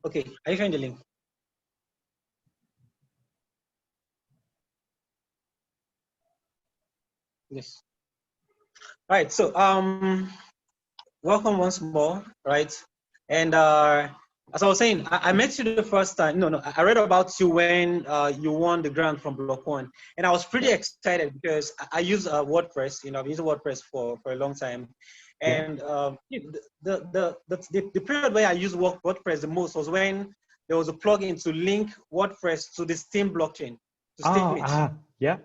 Okay, are you sharing the link? Yes. Right. So welcome once more, right? And as I was saying, I met you the first time. No, I read about you when you won the grant from Block One, and I was pretty excited because I use WordPress. I've used WordPress for a long time, Yeah. and the period where I used WordPress the most was when there was a plugin to link WordPress to the Steam blockchain to Steam it. Yeah.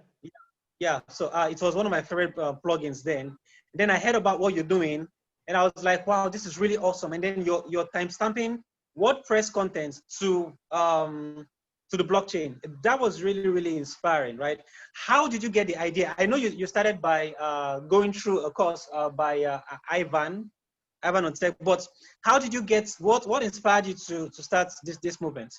Yeah, so it was one of my favorite plugins then. Then I heard about what you're doing, and I was like, wow, this is really awesome. And then you're timestamping WordPress content to the blockchain. That was really, really inspiring, right? How did you get the idea? I know you started by going through a course by Ivan on Tech, but how did you get, what inspired you to start this movement?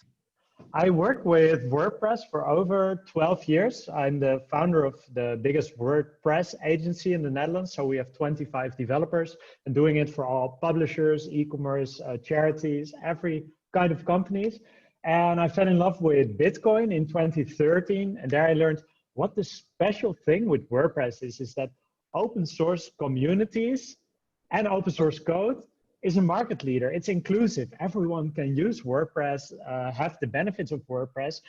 I work with WordPress for over 12 years. I'm the founder of the biggest WordPress agency in the Netherlands. So we have 25 developers and doing it for all publishers, e-commerce, charities, every kind of companies. And I fell in love with Bitcoin in 2013. And there I learned what the special thing with WordPress is that open source communities and open source code is a market leader. It's inclusive. Everyone can use WordPress, have the benefits of WordPress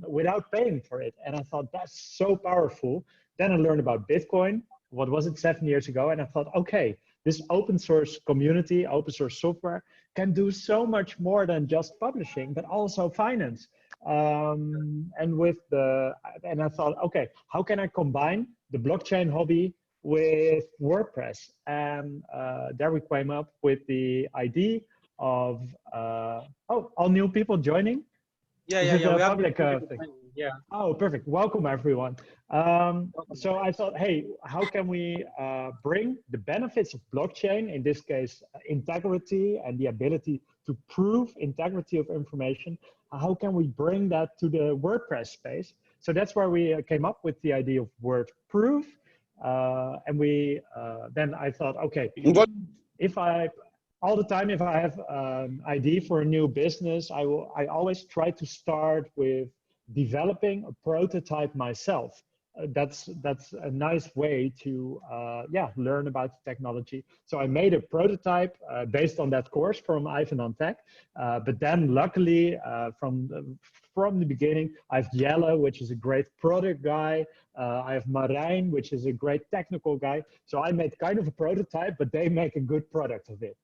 without paying for it. And I thought that's so powerful. Then I learned about Bitcoin. What was it, 7 years ago? And I thought, okay, this open source community, open source software can do so much more than just publishing, but also finance. And I thought, okay, how can I combine the blockchain hobby with WordPress? And there we came up with the idea of, oh, all new people joining? Yeah, Is yeah, it yeah. a We have public different people thing? joining. Yeah. Oh, perfect. Welcome, everyone. So I thought, hey, how can we bring the benefits of blockchain, in this case, integrity and the ability to prove integrity of information, how can we bring that to the WordPress space? So that's where we came up with the idea of WordProof. And then I thought, okay, What? if I all the time, if I have an idea for a new business, I always try to start with developing a prototype myself. That's a nice way to learn about the technology. So I made a prototype based on that course from Ivan on Tech. But then luckily from the beginning, I have Jelle, which is a great product guy. I have Marijn, which is a great technical guy. So I made kind of a prototype, but they make a good product of it.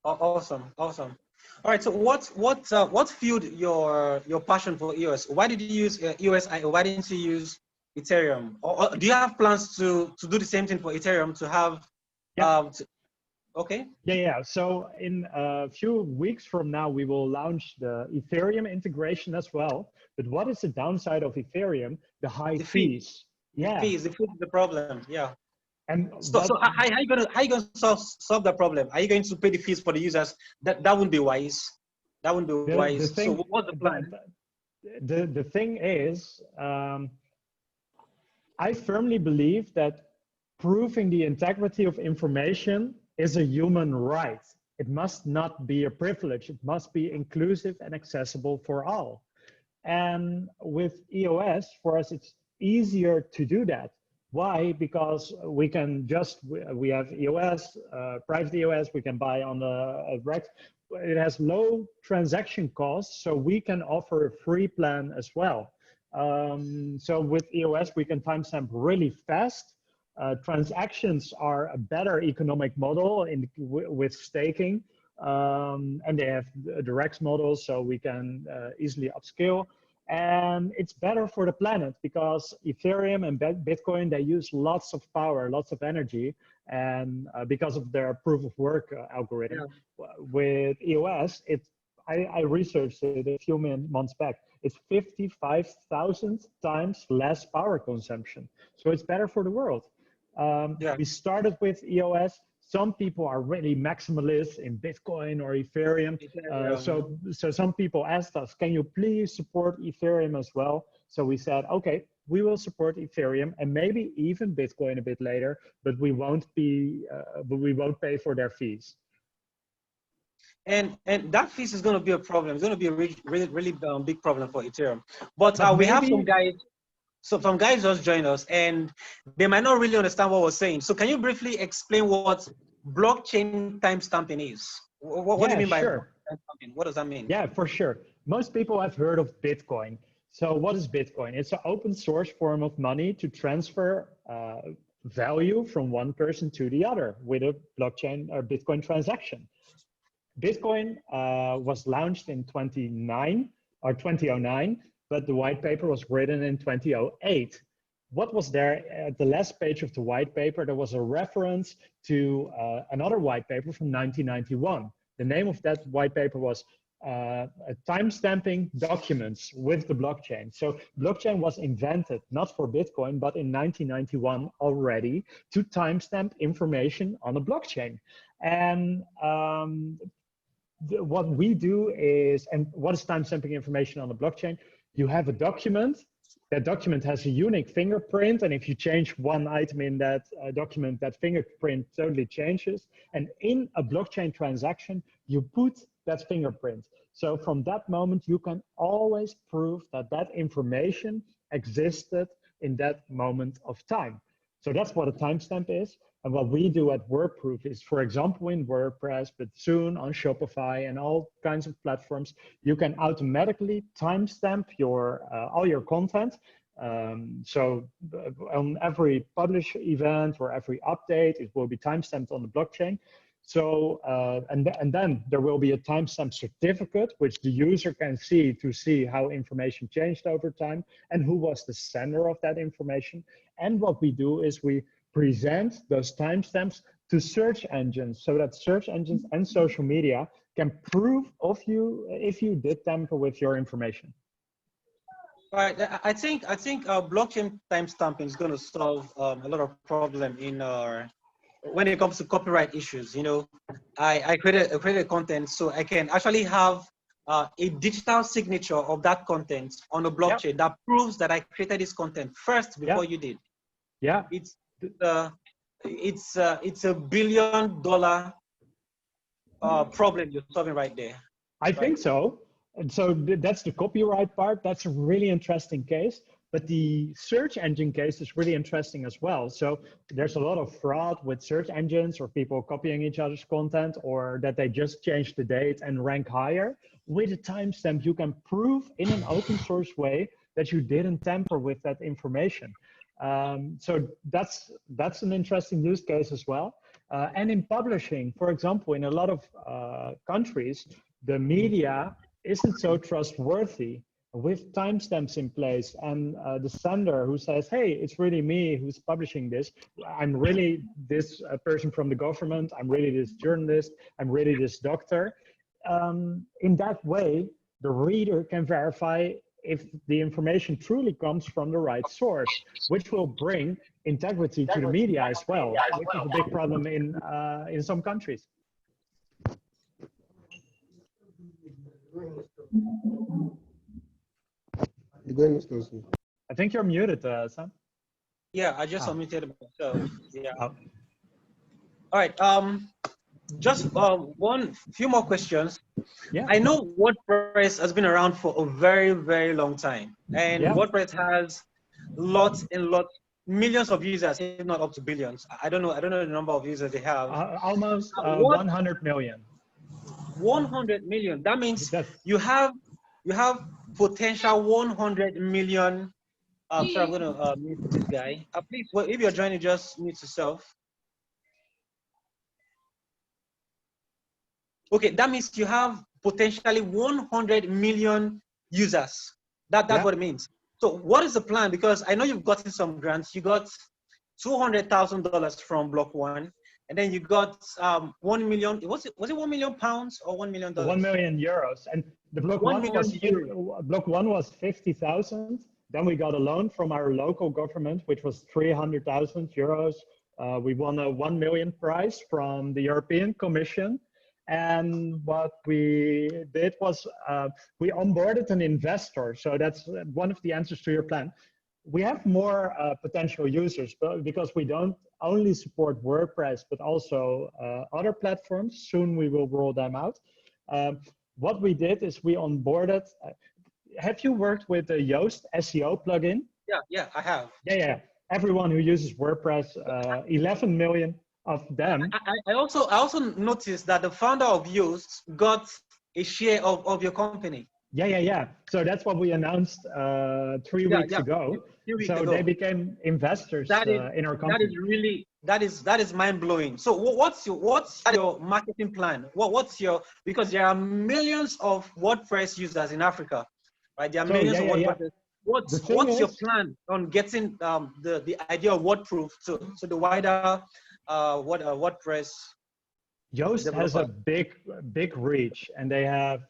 Awesome, awesome. All right. So what fueled your passion for EOS? Why did you use EOS? Why didn't you use Ethereum? Or do you have plans to do the same thing for Ethereum to have? Yeah. Okay. Yeah. So in a few weeks from now, we will launch the Ethereum integration as well. But what is the downside of Ethereum? The high fees. Yeah. The fees is the problem. Yeah. And So how you gonna solve that problem? Are you going to pay the fees for the users? That wouldn't be wise. That wouldn't be the wise. So thing, what's the plan? the thing is, I firmly believe that proving the integrity of information is a human right. It must not be a privilege. It must be inclusive and accessible for all. And with EOS, for us, it's easier to do that. Why? Because we can we have EOS, private EOS, we can buy on the Rex. It has low transaction costs, so we can offer a free plan as well. So with EOS, we can timestamp really fast. Transactions are a better economic model with staking. And they have the Rex model, so we can easily upscale. And it's better for the planet because Ethereum and Bitcoin, they use lots of power, lots of energy. And because of their proof of work algorithm, yeah. With EOS, I researched it a few months back. It's 55,000 times less power consumption. So it's better for the world. We started with EOS. Some people are really maximalists in Bitcoin or Ethereum. So some people asked us, can you please support Ethereum as well? So we said, okay, we will support Ethereum and maybe even Bitcoin a bit later, but we won't pay for their fees. And that fees is going to be a problem. It's going to be a really big problem for Ethereum. But But we have some maybe, guys. So some guys just joined us, and they might not really understand what we're saying. So can you briefly explain what blockchain timestamping is? What do you yeah, mean by sure. blockchain timestamping? What does that mean? Yeah, for sure. Most people have heard of Bitcoin. So what is Bitcoin? It's an open source form of money to transfer value from one person to the other with a blockchain or Bitcoin transaction. Bitcoin was launched in 2009, but the white paper was written in 2008. What was there at the last page of the white paper? There was a reference to another white paper from 1991. The name of that white paper was timestamping documents with the blockchain. So blockchain was invented not for Bitcoin, but in 1991 already to timestamp information on a blockchain. And what we do is, and what is timestamping information on the blockchain? You have a document. That document has a unique fingerprint, and if you change one item in that document, that fingerprint totally changes. And in a blockchain transaction, you put that fingerprint. So from that moment, you can always prove that that information existed in that moment of time. So that's what a timestamp is. And what we do at WordProof is, for example, in WordPress, but soon on Shopify and all kinds of platforms, you can automatically timestamp your all your content. So on every publish event or every update, it will be timestamped on the blockchain. So, and then there will be a timestamp certificate, which the user can see to see how information changed over time and who was the sender of that information. And what we do is we present those timestamps to search engines so that search engines and social media can prove if you did tamper with your information. All right, I think blockchain timestamping is going to solve a lot of problem in our when it comes to copyright issues. You know, I created content so I can actually have a digital signature of that content on a blockchain that proves that I created this content first before you did. Yeah. It's $1 billion problem you're solving right there. I think so. And so that's the copyright part. That's a really interesting case. But the search engine case is really interesting as well. So there's a lot of fraud with search engines or people copying each other's content or that they just change the date and rank higher. With a timestamp, you can prove in an open source way that you didn't tamper with that information. So that's an interesting use case as well. And in publishing, for example, in a lot of countries, the media isn't so trustworthy. With timestamps in place and the sender who says, hey, it's really me who's publishing this. I'm really this person from the government. I'm really this journalist. I'm really this doctor. In that way, the reader can verify if the information truly comes from the right source, which will bring integrity to the media as well, which is a big problem in some countries. I think you're muted, Sam. Yeah, I just unmuted myself. Yeah. Oh. All right. Just one few more questions. Yeah. I know WordPress has been around for a very, very long time, and WordPress has lots and lots, millions of users, if not up to billions. I don't know the number of users they have. Almost 100 million. 100 million. That means you have potential 100 million. Sorry, I'm going to mute this guy. Please, well, if you're joining, just mute yourself. Okay, that means you have potentially 100 million users. That's what it means. So what is the plan? Because I know you've gotten some grants. You got $200,000 from Block One, and then you got 1 million. Was it 1 million pounds or $1 million? 1 million euros. And the Block One was 50,000. Then we got a loan from our local government, which was 300,000 euros. We won a 1 million prize from the European Commission. And what we did was we onboarded an investor. So that's one of the answers to your plan. We have more potential users because we don't only support WordPress, but also other platforms. Soon we will roll them out. What we did is we onboarded. Have you worked with the Yoast SEO plugin? Yeah, I have. Yeah. Everyone who uses WordPress, 11 million of them. I also noticed that the founder of Yoast got a share of your company. Yeah. So that's what we announced 3 weeks ago. Few weeks so ago. they became investors in our company. That is mind blowing. So what's your marketing plan? What's your, because there are millions of WordPress users in Africa, right? There are millions of WordPress. What's your plan on getting the idea of WordProof to the wider WordPress? Yoast has a big reach, and they have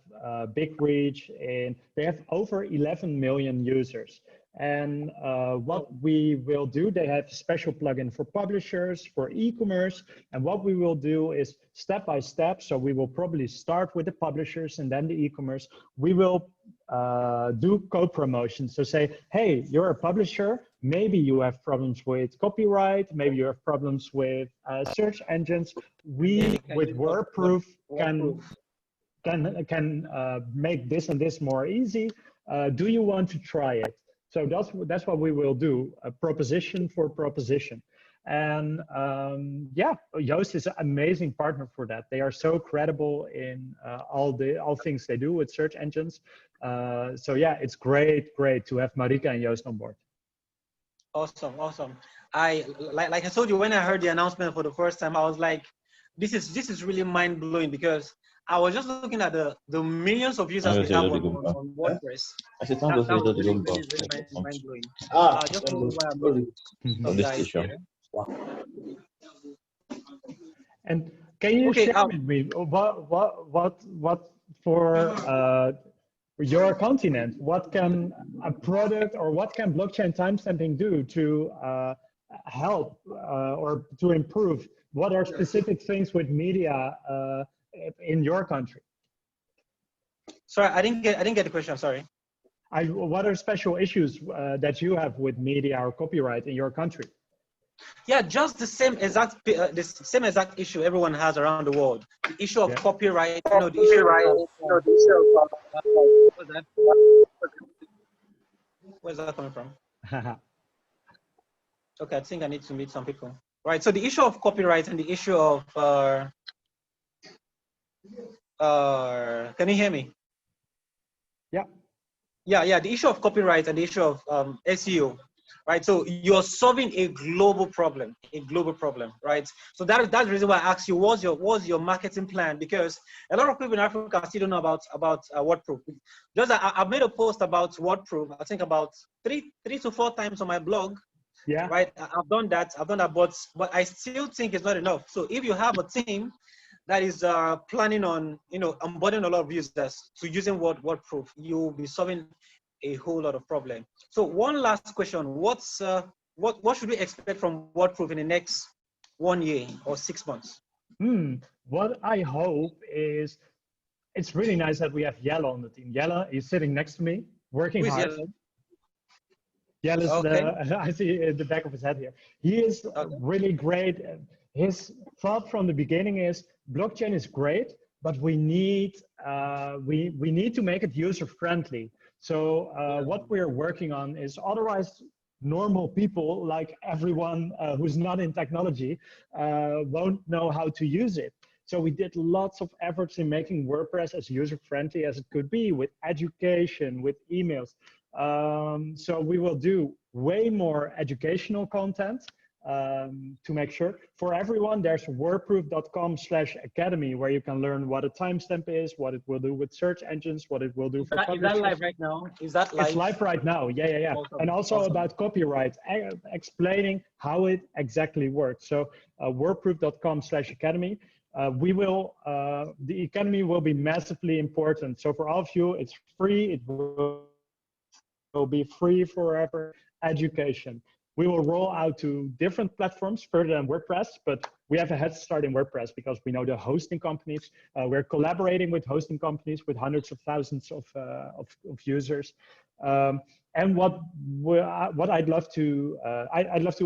big reach, and they have over 11 million users. And what we will do, they have a special plugin for publishers, for e-commerce. And what we will do is step by step. So we will probably start with the publishers and then the e-commerce. We will do co-promotion. So say, hey, you're a publisher. Maybe you have problems with copyright. Maybe you have problems with search engines. We, with WordProof, can make this and this more easy. Do you want to try it? So that's what we will do, a proposition for proposition. And yeah, Yoast is an amazing partner for that. They are so credible in all things they do with search engines. So yeah, it's great to have Marika and Yoast on board. Awesome. Like I told you, when I heard the announcement for the first time, I was like, this is really mind blowing, because I was just looking at the millions of users we have on WordPress. That was really mind blowing. Just some guys here. And can you share with me what for your continent? What can a product or what can blockchain timestamping do to help or to improve? What are specific things with media in your country? Sorry, I didn't get the question. Sorry. What are special issues that you have with media or copyright in your country? Yeah, just the same exact issue everyone has around the world. The issue of copyright, the issue of where's that coming from? Okay, I think I need to meet some people. Right. So the issue of copyright and the issue of can you hear me? Yeah. The issue of copyright and the issue of SEO. Right, so you're solving a global problem, right? So that's the reason why I asked you, what's your marketing plan? Because a lot of people in Africa still don't know about WordProof. Just I made a post about WordProof, I think about three to four times on my blog. Yeah. Right, I've done that, but I still think it's not enough. So if you have a team that is planning on onboarding a lot of users to using WordProof, you'll be solving a whole lot of problem. So one last question: what should we expect from WordProof in the next 1 year or 6 months? What I hope is, it's really nice that we have Jelle on the team. Jelle is sitting next to me, working hard. Jelle is I see the back of his head here. He is really great. His thought from the beginning is blockchain is great, but we need to make it user friendly. So what we're working on is, otherwise normal people like everyone who's not in technology won't know how to use it. So we did lots of efforts in making WordPress as user friendly as it could be, with education, with emails. So we will do way more educational content. To make sure for everyone, there's wordproof.com/academy where you can learn what a timestamp is, what it will do with search engines, what it will do for publishers. Is that live right now? Is that live? It's live right now. Yeah. Awesome. And also about copyright, explaining how it exactly works. So wordproof.com/academy. We will, the academy will be massively important. So for all of you, it's free. It will be free forever education. We will roll out to different platforms further than WordPress, but we have a head start in WordPress because we know the hosting companies. We're collaborating with hosting companies with hundreds of thousands of users. And what I'd love to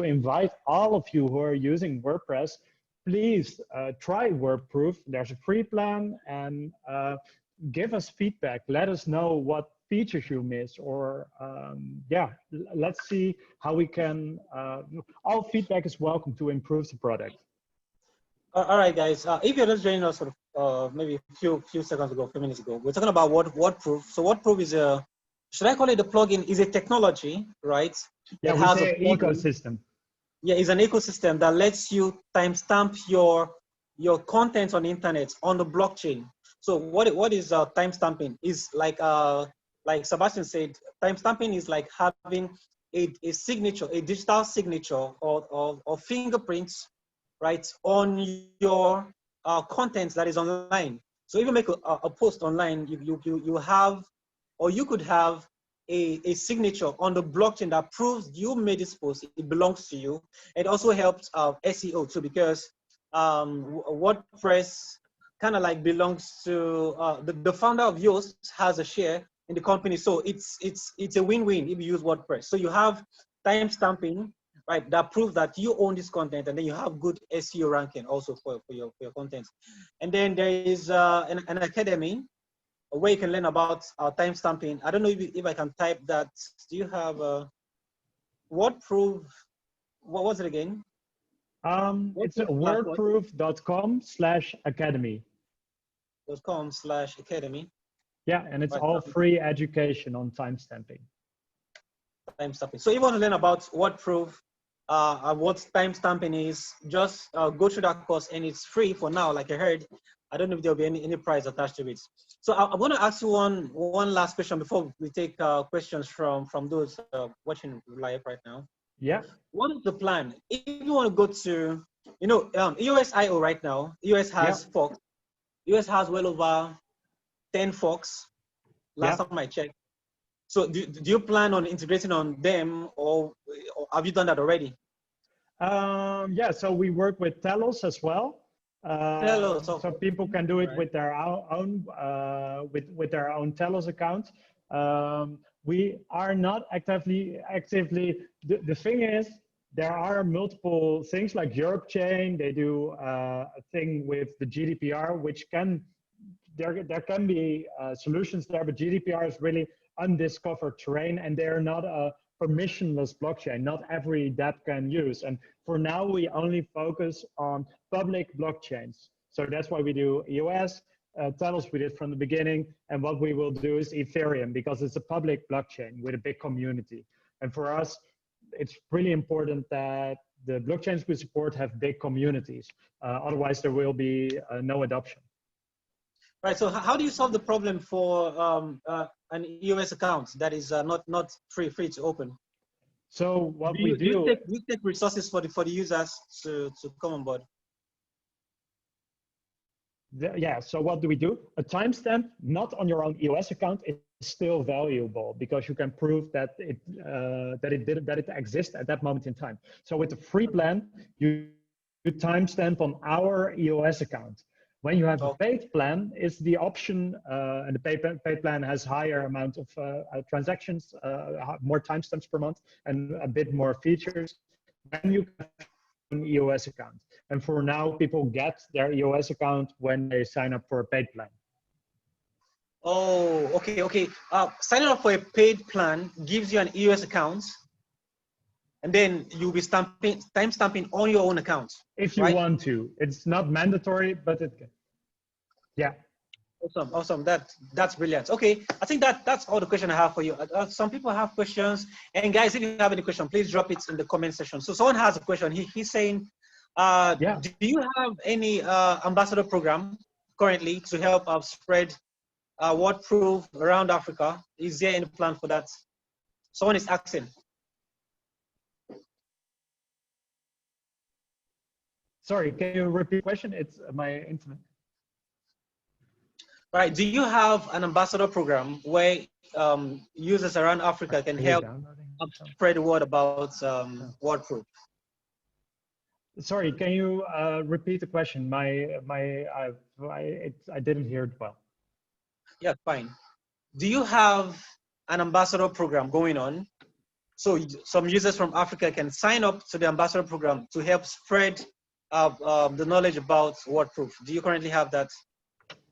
invite all of you who are using WordPress please try WordProof. There's a free plan, and give us feedback. Let us know what features you miss, or yeah, let's see how we can. All feedback is welcome to improve the product. All right, guys. If you're just joining us sort of maybe a few seconds ago, a few minutes ago, we're talking about WordProof. So WordProof is a, should I call it a plugin? Is a technology, right? Yeah, It we has a say plugin. ecosystem. Yeah, it's an ecosystem that lets you timestamp your content on the internet on the blockchain. So what is timestamping? Is like Sebastian said, timestamping is like having a signature, a digital signature or fingerprints, right, on your content that is online. So if you make a post online, you have, or you could have a signature on the blockchain that proves you made this post, it belongs to you. It also helps SEO too, because WordPress kind of like belongs to the founder of Yoast has a share in the company, so it's a win-win if you use WordPress. So you have timestamping, right, that proves that you own this content, and then you have good SEO ranking also for your content. And then there is an academy where you can learn about timestamping. I don't know if I can type that. Do you have WordProof? What was it again? It's wordproof.com/academy. .com/academy. Yeah, and it's Right, all free education on timestamping. timestamping. So if you want to learn about WordProof, what timestamping is, just go through that course, and it's free for now. Like I heard, I don't know if there'll be any price attached to it. So I'm going to ask you one last question before we take questions from those watching live right now. Yeah. What is the plan if you want to go to, EOS.io right now? EOS has forks. EOS has well over 10 forks. Last time I checked. So do you plan on integrating on them, or have you done that already? Yeah, so we work with Telos as well. Telos, so people can do it with their own with their own Telos account. We are not actively. The thing is, there are multiple things like EuropeChain. They do a thing with the GDPR, which can there can be solutions there, but GDPR is really undiscovered terrain, and they're not a permissionless blockchain. Not every DApp can use. And for now, we only focus on public blockchains. So that's why we do EOS. Telos we did from the beginning, and what we will do is Ethereum, because it's a public blockchain with a big community. And for us, it's really important that the blockchains we support have big communities. Otherwise, there will be no adoption. Right. So how do you solve the problem for an EOS account that is not free to open? So what we do, you take resources for the users to come on board. Yeah. So what do we do? A timestamp not on your own EOS account is still valuable, because you can prove that it exists at that moment in time. So with the free plan, you timestamp on our EOS account. When you have a paid plan, it's the option, and the paid plan has higher amount of transactions, more timestamps per month, and a bit more features. Then you have an EOS account. And for now, people get their EOS account when they sign up for a paid plan. Oh, okay. Signing up for a paid plan gives you an EOS account, and then you'll be timestamping on your own account. If you want to. It's not mandatory, but it can. Yeah. Awesome. That's brilliant. Okay, I think that's all the question I have for you. Some people have questions, and guys, if you have any question, please drop it in the comment section. So someone has a question. He's saying, do you have any ambassador program currently to help spread WordProof around Africa? Is there any plan for that? Someone is asking. Sorry, can you repeat the question? It's my internet. Right. Do you have an ambassador program where users around Africa can help spread the word about WordProof? Sorry, can you repeat the question? I didn't hear it well. Yeah, fine. Do you have an ambassador program going on, so some users from Africa can sign up to the ambassador program to help spread the knowledge about WordProof? Do you currently have that?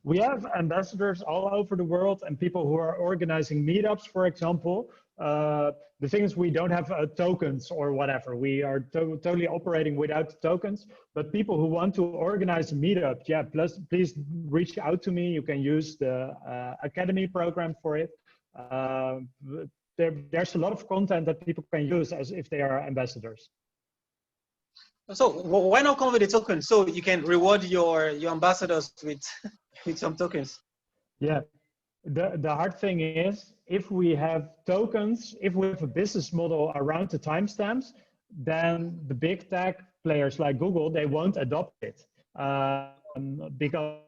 We have ambassadors all over the world and people who are organizing meetups, for example. The thing is, we don't have tokens or whatever. We are totally operating without tokens. But people who want to organize a meetup, yeah, please reach out to me. You can use the Academy program for it. There's a lot of content that people can use as if they are ambassadors. So why not come with a token so you can reward your ambassadors with with some tokens? Yeah, the hard thing is if we have tokens, if we have a business model around the timestamps, then the big tech players like Google, they won't adopt it because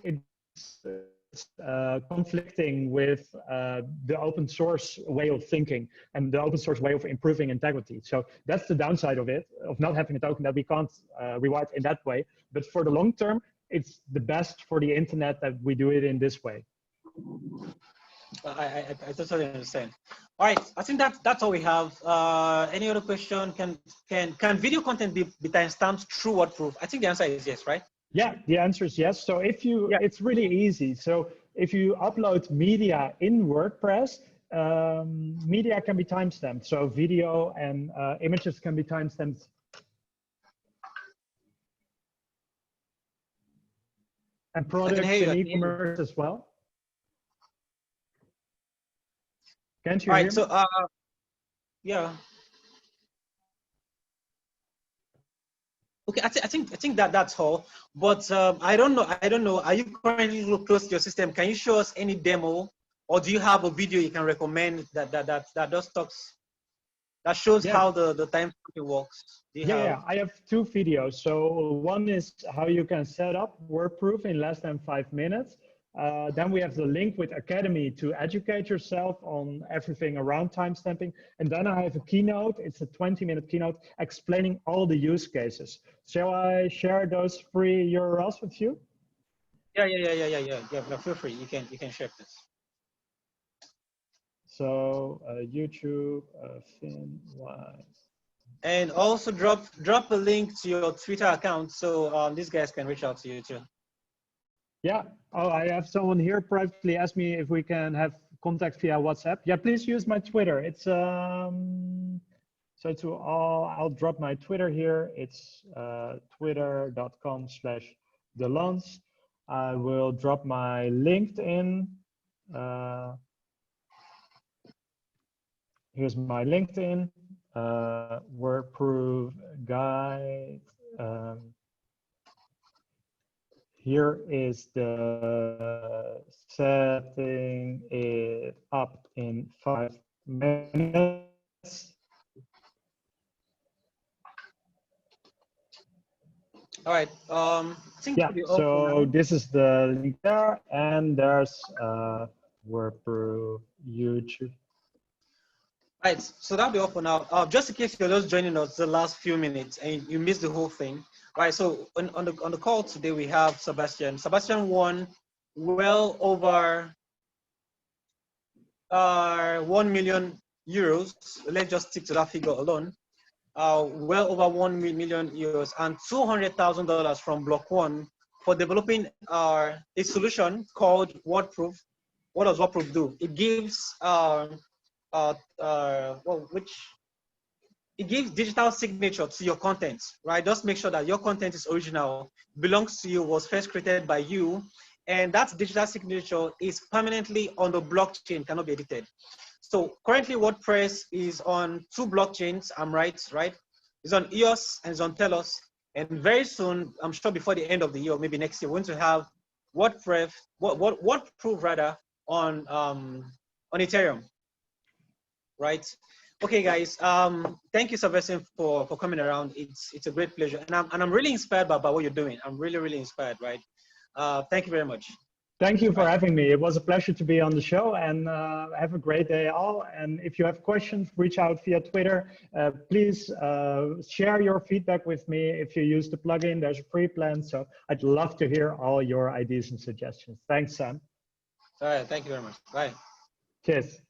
it's conflicting with the open source way of thinking and the open source way of improving integrity. So that's the downside of it, of not having a token, that we can't reward in that way. But for the long term, it's the best for the internet that we do it in this way. I totally understand. All right, I think that's all we have. Any other question? Can video content be timestamped through WordProof? I think the answer is yes, right? Yeah, the answer is yes. So if you, it's really easy. So if you upload media in WordPress, media can be timestamped. So video and images can be timestamped. And products and e-commerce as well. Can't you hear me? So yeah. Okay, I think that's all. But I don't know. Are you currently close to your system? Can you show us any demo, or do you have a video you can recommend that does talks that shows how the time works? Yeah, I have two videos. So one is how you can set up WordProof in less than 5 minutes. Then we have the link with Academy to educate yourself on everything around timestamping. And then I have a keynote. It's a 20-minute keynote explaining all the use cases. Shall I share those 3 URLs with you? Yeah. Feel free. You can share this. So YouTube, FinWise. And also drop a link to your Twitter account so these guys can reach out to you too. Yeah. Oh, I have someone here privately asked me if we can have contact via WhatsApp. Yeah, please use my Twitter. It's so to all, I'll drop my Twitter here. It's twitter.com/delance. I will drop my LinkedIn. Here's my LinkedIn. WordProof guide. Here is the setting it up in 5 minutes. All right. Yeah. So this is the link there, and there's WordProof YouTube. Right, so that'll be all for now. Just in case you're just joining us the last few minutes and you missed the whole thing, right? So on the call today we have Sebastian. Sebastian won well over 1 million euros. Let's just stick to that figure alone. Well over 1 million euros and $200,000 from Block One for developing a solution called WordProof. What does WordProof do? It gives it gives digital signature to your content, right? Just make sure that your content is original, belongs to you, was first created by you, and that digital signature is permanently on the blockchain, cannot be edited. So currently WordPress is on 2 blockchains, I'm right? It's on EOS and it's on Telos. And very soon, I'm sure before the end of the year, or maybe next year, we're going to have WordProof rather on Ethereum. Right. Okay, guys. Thank you, Sebastian, for coming around. It's a great pleasure, and I'm really inspired by what you're doing. I'm really inspired. Right. Thank you very much. Thank you for having me. It was a pleasure to be on the show, and have a great day all. And if you have questions, reach out via Twitter. Please share your feedback with me. If you use the plugin, there's a free plan. So I'd love to hear all your ideas and suggestions. Thanks, Sam. All right. Thank you very much. Bye. Cheers.